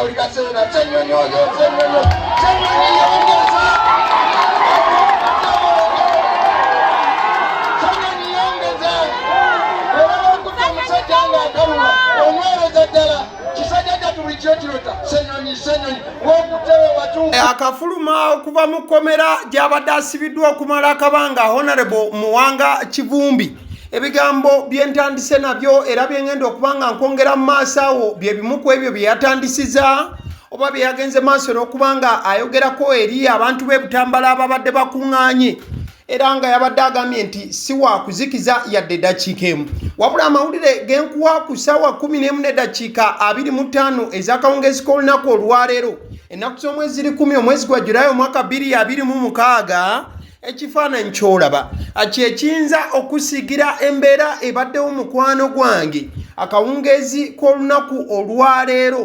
buli kaseera Ssenyonyi oyo Ssenyonyi yongeza era okuta omusajja ng'akaluma omweroza ddala kisajja tubulijjo kirota Ssenyonyi wokutewe watu akafuluma okuva mu kkomera gy'abadde asibiddwa okumala akabanga Honorable Muwanga Kivumbi ebigambo byentandise nabyo era byengenda okuba nga nkwongera mu maaso awo bye bimu ku ebyo bye yatandisiza oba bye yagenze maaso n'okuba nga ayogerako eri abantu b'e Butambala ababadde bakuŋŋaanye era nga yabadde agambye nti si wa kuzikiza yadde eddakiika emu wabula amawulire genkuwa ku ssaawa 11 n'eddakiika 25 ez'akawungezi k'olunaku olwaleero ennaku z'omwezi ziri 10 omwezi gwa Julayi omwaka 2026 ekifaananyi ky'olaba kyekiyinza okusigira embeera ebaddewo mukwano gwange akawungezi k'olunaku olwaleero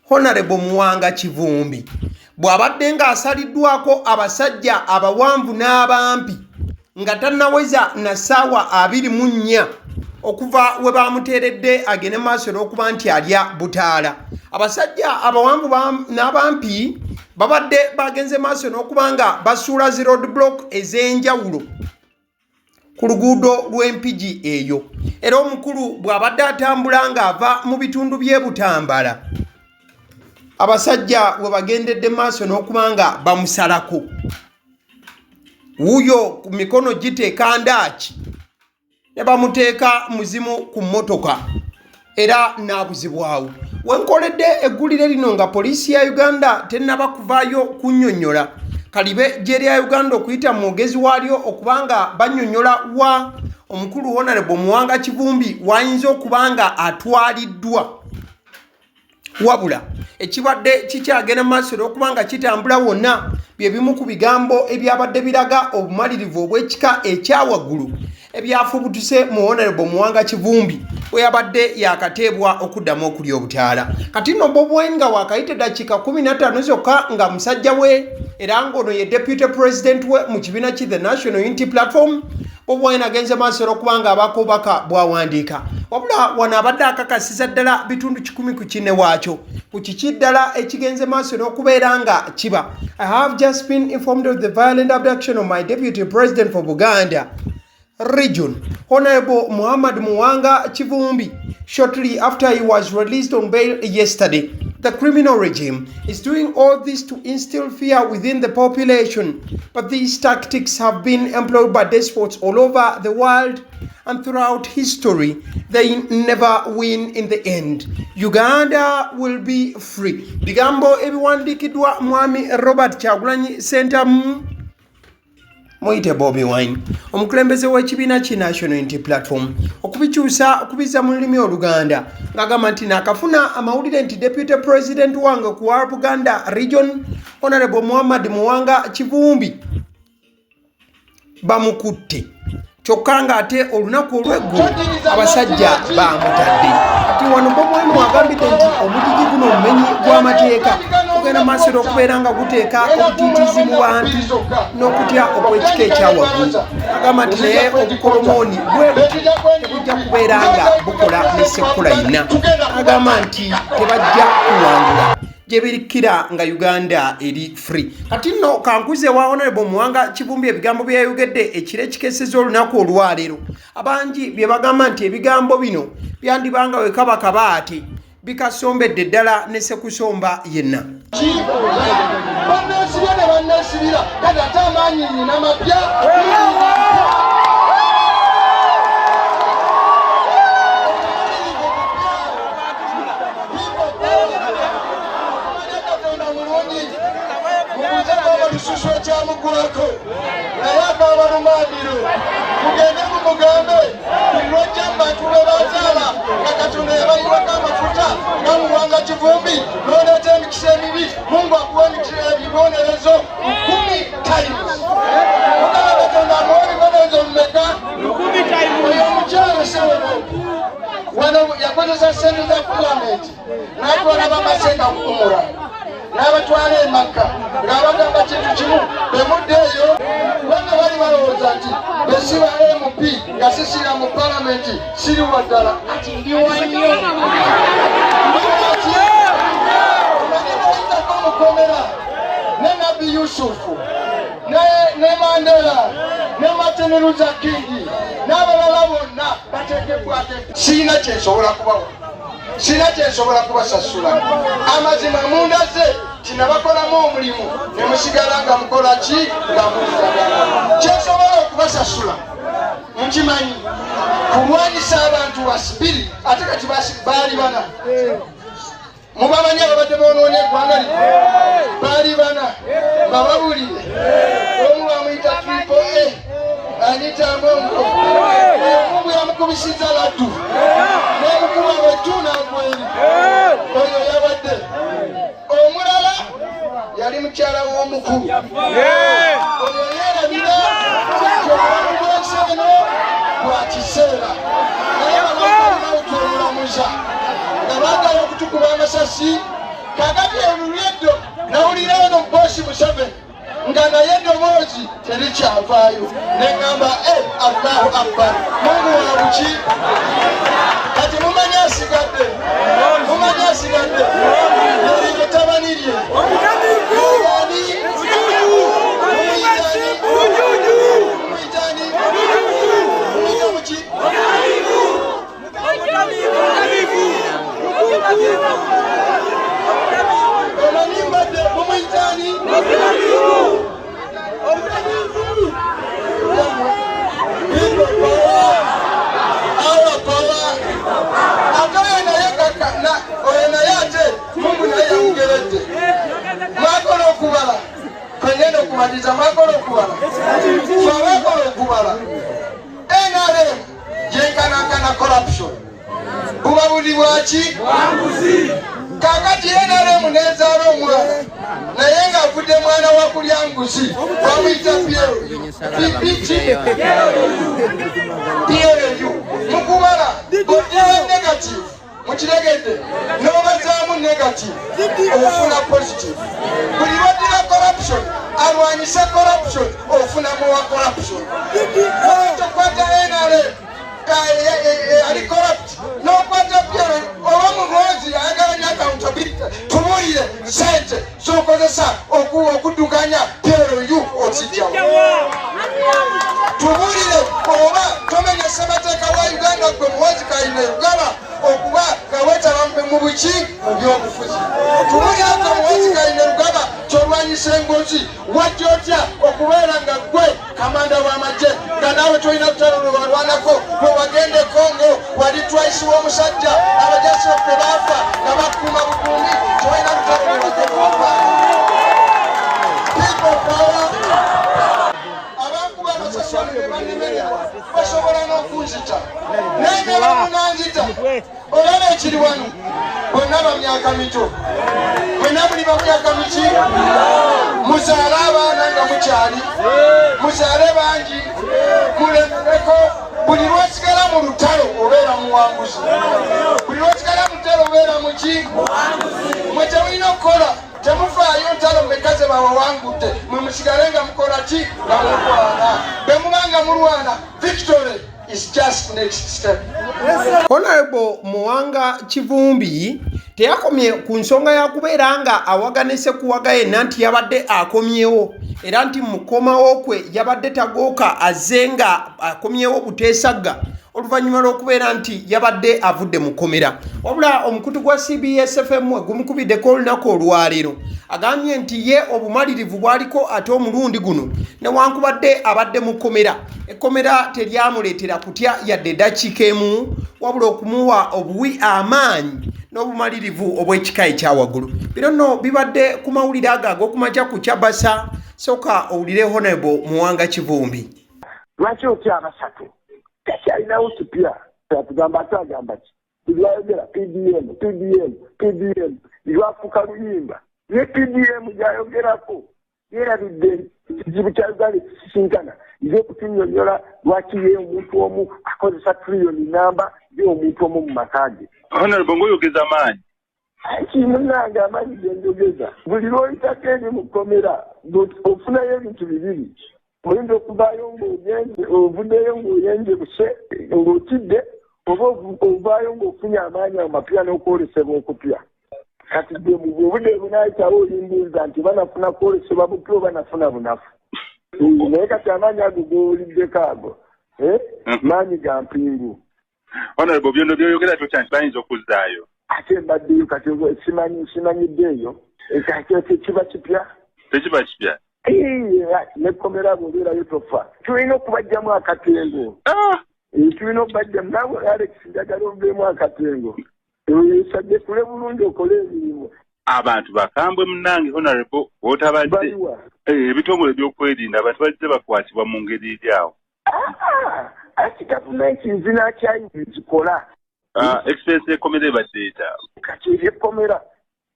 Honorable Muwanga Kivumbi bw'abadde ng'asaliddwako abasajja abawanvu n'abampi nga tannaweza na ssaawa 24 okuva we bamuteeredde agende maaso n'okuba nti alya butaala abasajja abawanvu n'abampi babadde bagenze maaso n'okuba nga basuula zi road block ez'enjawulo ku luguudo lw'Empigi eyo era omukulu bw'abadde atambula ng'ava mu bitundu by'e Butambala abasajja we bagendedde maaso n'okuba nga bamusalako wuuyo ku mikono giteeka ndaaki ne bamuteeka muzimu ku mmotoka era n'abuzibwawo wenkoledde eggulire lino nga poliisi ya Uganda tennaba kuvaayo kunnyonnyola kalibe gyeri ya Uganda okuyita mu mwogezi waalyo okuba nga bannyonnyola wa omukulu Honorable Muwanga Kivumbi wayinza okuba nga atwaliddwa wabula ekibadde kikyagenda maaso n'okuba nga kitambula wonna bye bimu ku bigambo ebyabadde biraga obumalirivu obw'ekika ekyawaggulu ebyafubutuse mu Honorable Muwanga Kivumbi we yabadde yakateebwa okuddamu okulya obutaala kati nno Bobi Wine nga wakayita eddakiika 15 zokka nga musajja we era ng'ono ye Deputy President we mu kibiina ki The National Unity Platform Bobi Wine agenze maaso n'okuba nga abaako obubaka bw'awandiika wabula wano abadde akakasiza ddala bitundu 10 ku kinne waakyo ku kiki ddala ekigenze maaso n'okubeera nga kiba I have just been informed of the violent abduction of my Deputy President for Buganda Region, Honorable Muhammad Muwanga Kivumbi, shortly after he was released on bail yesterday. The criminal regime is doing all this to instill fear within the population, but these tactics have been employed by despots all over the world and throughout history. They never win in the end. Uganda will be free. Bigambo ebiwandiikidwa Mwami Robert Kyagulanyi Ssentamu Moite Bobi Wine omukulembeze w'ekibiina ki National Unity Platform okubikyusa okubiza mu lulimi Oluganda ng'agamba nti naakafuna amawulire nti Deputy President wange ku Buganda Region Honorable Muhammad Muwanga Kivumbi bamukutte kyokka ng'ate olunaku olw'eggulu abasajja baamutadde ati wano Bobi Wine wagambidde nti omugigi guno omumenyi gw'amateeka kugenda maaso n'okubeera nga guteeka obutiitiizi mu bantu n'okutya okw'ekika ekyawaggulu agamba nti naye obukolomooni bwe tebujja kubeera nga bukola ne sekkola yonna agamba nti tebajja kuwangula gyebirikkira nga Uganda eri free kati nno kankuze wa Honorable Muwanga Kivumbi ebigambo bye yayogedde ekiro ekikeseza olunaku olwaleero abangi bye bagamba nti ebigambo bino byandibanga we kaba kabaate bikasombedde ddala ne sekusomba yenna bannasibira ne bannasibira kati ate amaanyi nnyina mapya Lususu ekyamugulako naye akaabalumaadiro mugende mumugambe lwojja mubantu lwe bazaala nga Katonda yabayiwako amafuta nga Muwanga Kivumbi n'oleeta emikisa emibi Mungu akuwa ebibonerezo 10 times mugamba Katonda amuwa ebibonerezo mumeka 10 times oyo omukyalo sewono wano yakozesa ssente za palamenti n'atwala bamasenga kukumula n'abatwala emakka ng'abagamba kintu kimu bemudde eyo bonna bali balowooza nti besiba MP nga sisira mu palamenti siriwa ddala ati ndiwa nnyo Yusufu ne Mandela ne Martin Luther King n'abalala bonna bateekebwako. Sirina kyensobola kubawa, sirina kyensobola kubasasula. Amazima munda ze tinabakolamu omulimu ne musigala nga mukola ki nga mulizagala. Kyensobola okubasasula nkimanyi kulwanyisa abantu basibiri ate kati baali bana. Mubamanyi ababadde bonoonye eggwanga lino baali bana nga babulire. Omu bamuyita Triple A Anita Among, omu yamukubisiza laddu n'emukuba bwetu n'agweri. Oyo yabadde. Omulala yali mukyala w'omukulu. Oyo yeerabira kyobulamu bw'enseno bwa kiseera naye babakolina okwomulamuza nga baagala okutukuba amasasi. Kakati olulweddo nawulira ono Bosi Museveni nga naye eddoboozi terikyavaayo neŋŋamba Allahu Akbar, Mungu wa buki. Kati mumanyi asigadde, mumanyi asigadde eryo tabani lye mwakola okubala kwegenda okumaliza, mwakola okubala mwakola okubala. NRM yenkanankana corruption buba buli bwaki kakati NRM nezaala omwana naye ng'avudde mwana wa kulya nguzi bamuyita PLU mukubala odira negative mukiregedde n'obazaamu negative ofuna positive. Buli lwodira corruption alwanyise corruption ofuna muwa corruption. Tokwata NRM ali corrupt n'okwata PLU oba mugonzi ayagala nnyo accountability. Tubulire sente z'okozesa okuddukanya PLU ozijjawo. Tubulire oba tomenya ssemateeka wa Uganda gwe muwozi Kayine Rugaba okuba nga wetaba mu buki mu byobufuzi. Tubulire gwe muwozi Kayine Rugaba kyolwanyisa engozi wajja otya okubeera nga gwe kamanda w'amagye nga naawe tolina kutalo lwe walwanako bwe wagenda e Congo wali twaisi w'omusajja abajasi baffe baafa nga bakuuma bukuumi tolina kutalo lwe wagenda. People power abankuba amasaswali be bannemererwa basobola n'okunzita naye ne bamunanzita. Olaba ekiri wano bonna ba myaka mito, mwenna muli ba myaka miki, muzaale abaana nga mukyali, muzaale bangi, mulemeko. Buli lwosigala mu lutalo obeera muwanguzi, buli lwosigala mu lutalo obeera muki mwe temulina okukola. Temufaayo ntalo mmekaze bawawangudde mwe musigale nga mukola ki nga mulwana. Bwe muba nga mulwana victory is just next step. Honorable Muwanga Kivumbi teyakomye ku nsonga ya kubeera nga awaganise kuwaga yenna nti yabadde akomyewo era nti mukomawo kwe yabadde tagooka azze nga akomyewo buteesagga oluvannyuma lw'okubeera nti yabadde avudde mu kkomera. Wabula omukutu gwa CBS FM gumukubiddeko olunaku olwaleero agambye nti ye obumalirivu bwaliko ate omulundi guno newankubadde abadde mu kkomera, ekkomera teryamuleetera kutya yadde eddakiika emu wabula okumuwa obuwi amaanyi n'obumalirivu obw'ekika ekyawaggulu. Bino nno bibadde ku mawulire ago ag'okumakya ku Kyabasa. Sooka owulire Honorable Muwanga Kivumbi. Lwaki otya abasatu tekyalinawo kipya atugamba ate agamba ki lwayogera PDM lwafuuka luyimba ne PDM gyayogerako yeerabidde ekizibu kya Uganda ekisisinkana nze okutunyonnyola lwaki ye omuntu omu akozesa triliyoni namba ye omuntu omu mu maka ge. Honorable ngoyogeza maanyi kimunange amaanyi gendogeza buli lwoyitako eri mu kkomera ofunayo ebintu bibiri. Oyinza okuvaayo ng'ogenze ovuddeyo ng'oyenze buse ng'otidde oba ovaayo ng'ofunye amaanyi amapya n'okwolesebwa okupya. kati gwe mu budde bunaayitawo olimbuuza nti banafuna kwolesebwa butyo banafuna bunafu naye kati amaanyi ago gowuliddeko ago maanyi ga mpingu. Honorable byonna byoyogera tokyanti bayinza okuzzaayo ate mbaddeyo kati simanyiddeeyo kiba kipya tekiba kipya nekkomera bwobeerayo tofa tulina okubajjamu akatengo tulina okubajjamu nawe Alex njagala obeemu akatengo sadde kule bulungi okole emirimu abantu bakambwe munnange honorable bw'otabadde ebitongole by'okwerinda abantu bazze bakwatibwa mu ngeri eri awo ati gavumenti nzina kyayinza zikola expense ekomera ebadde eta kati ebyekomera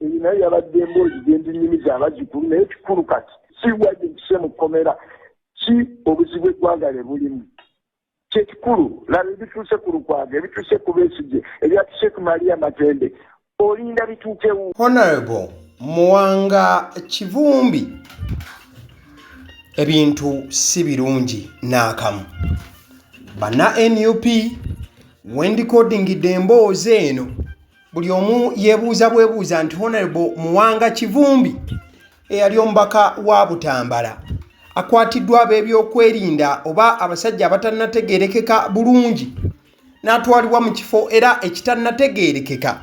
eyo nayo yabadde emboozi gendinnyimi z'abazikulu naye kikulu kati siwadde nkise mu kkomera ki obuzibu eggwanga lye bulimu kyekikulu laba ebituuse ku Lukwago ebituuse ku Besigye ebyatuuse ku Maria Matende olinda bituukewo. Honorable Muwanga Kivumbi ebintu si birungi n'akamu. Bana NUP wendikodingidde emboozi eno buli omu yeebuuza bwebuuza nti Honorable Muwanga Kivumbi eyali omubaka wa Butambala akwatiddwa ab'ebyokwerinda oba abasajja abatannategeerekeka bulungi n'atwalibwa mu kifo era ekitannategeerekeka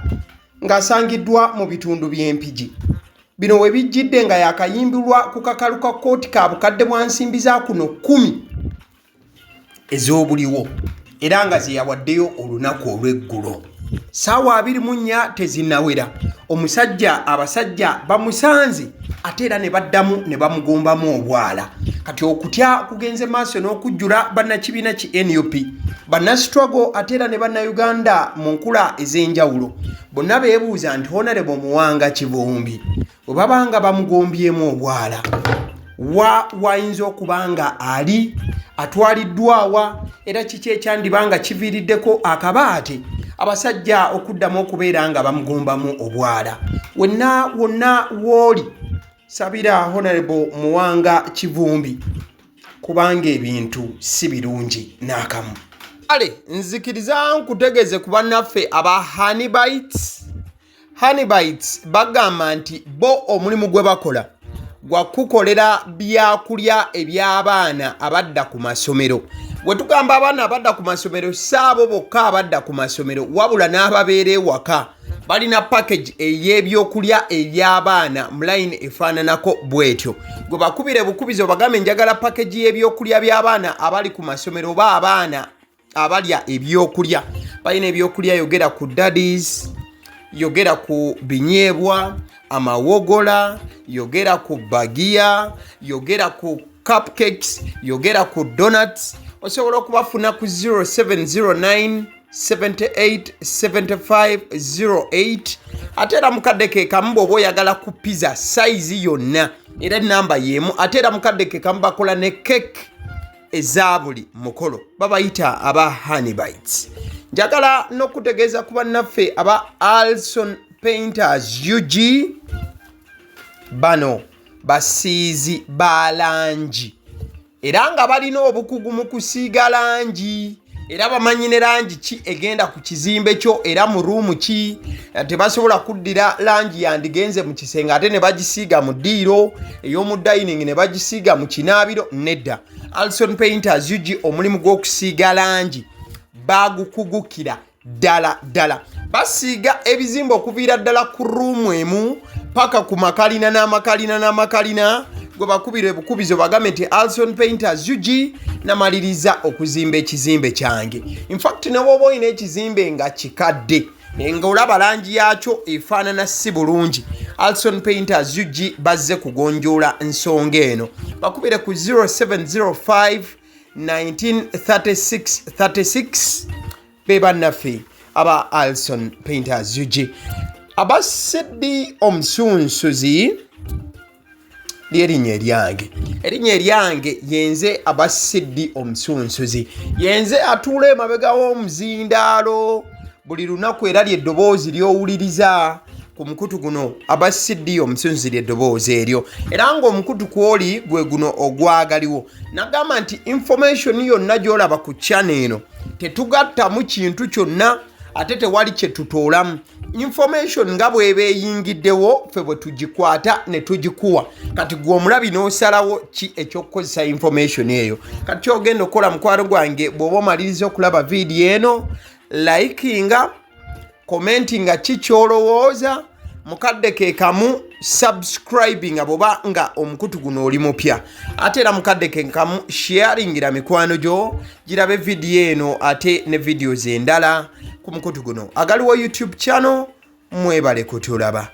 ng'asangiddwa mu bitundu by'empigi. Bino we bijjidde nga yakayimbirwa ku kakalu ka kkooti ka bukadde bwa nsimbi za kuno 10 ez'obuliwo era nga ze yawaddeyo olunaku olw'eggulo. Ssaawa 24 tezinnawera omusajja abasajja bamusanze ate era ne baddamu ne bamugombamu obwala. Kati okutya kugenze maaso n'okujjula bannakibiina ki NUP bannastruggle ate era ne bannayuganda mu nkula ez'enjawulo bonna beebuuza nti Honorable Muwanga Kivumbi bwe babanga bamugombyemu obwala wayinza okuba nga ali atwaliddwawa era kiki ekyandibanga kiviiriddeko akabaate abasajja okuddamu okubeera nga bamugombamu obwala. Wonna wooli sabira Honorable Muwanga Kivumbi kubanga ebintu si birungi n'akamu. Ale nzikiriza nkutegeze ku bannaffe aba Honey Bites bagamba nti bo omulimu gwe bakola gwa kukolera byakulya eby'abaana abadda ku masomero. Bwe tugamba abaana abadda ku masomero saabo bokka abadda ku masomero wabula n'ababeera ewaka balina package ey'ebyokulya eby'abaana mu line efaananako bwetyo. Gwe bakubire bukubizo bagambe njagala package y'ebyokulya by'abaana abali ku masomero oba abaana abalya ebyokulya. Balina ebyokulya yogera ku daddies, yogera ku binyeebwa, amawogola, yogera ku bagiya, yogera ku cupcakes, yogera ku donuts. Osobola okubafuna ku 0709 787508 ate era mukadde ke kamu bw'oba oyagala ku pizza size yonna era namba y'emu ate era mukadde ke kamu bakola ne cake eza buli mukolo babayita aba Honey Bites. Njagala n'okutegeeza ku bannaffe aba Alson Painters UG bano basiizi ba langi era nga balina obukugu mu kusiiga langi era bamanyi ne langi ki egenda ku kizimbe kyo era mu ruumu ki. Tebasobola kuddira langi yandigenze mu kisenge ate ne bagisiiga mu ddiiro ey'omu dining ne bagisiiga mu kinaabiro nedda. Alson Painters UG omulimu gw'okusiiga langi bagukugukira ddala. Basiiga ebizimbe okuviira ddala ku ruumu emu paka ku makalina n'amakalina gwe bakubira ebukubizo bagambe nti Alson Painters UG namaliriza okuzimba ekizimbe kyange. In fact ne bw'oba olina ekizimbe nga kikadde nga olaba langi yaakyo efaanana si bulungi, Alson Painters UG bazze kugonjoola ensonga eno. Bakubire ku 0705 193636 be bannaffe aba Alson Painters UG. Aba Sedi Omusunsuzi erinnya eryange yenze aba Sedi Omusunsuzi yenze atuula emabega w'omuzindaalo buli lunaku era ly'eddoboozi ly'owuliriza ku mukutu guno aba Sedi Omusunsuzi ly'eddoboozi eryo era ng'omukutu kwoli gwe guno ogwagaliwo. Nagamba nti information yonna gy'olaba ku channel eno tetugattamu kintu kyonna ate tewali kye tutoolamu. Information nga bw'eba eyingiddewo ffe bwe tugikwata ne tugikuwa. Kati gwe omulabi n'osalawo ki ekyokukozesa information eyo. Kati kyogenda okukola mukwano gwange bw'oba omaliriza okulaba vidiyo eno, likinga, commentinga ki kyolowooza, mukadde ke kamu subscribinga bwoba nga omukutu guno oli mupya. Ate era mukadde ke kamu sharingira mikwano gyo girabe vidiyo eno ate ne videos endala ku mukutu guno. Agaliwo YouTube channel mwebale kutulaba.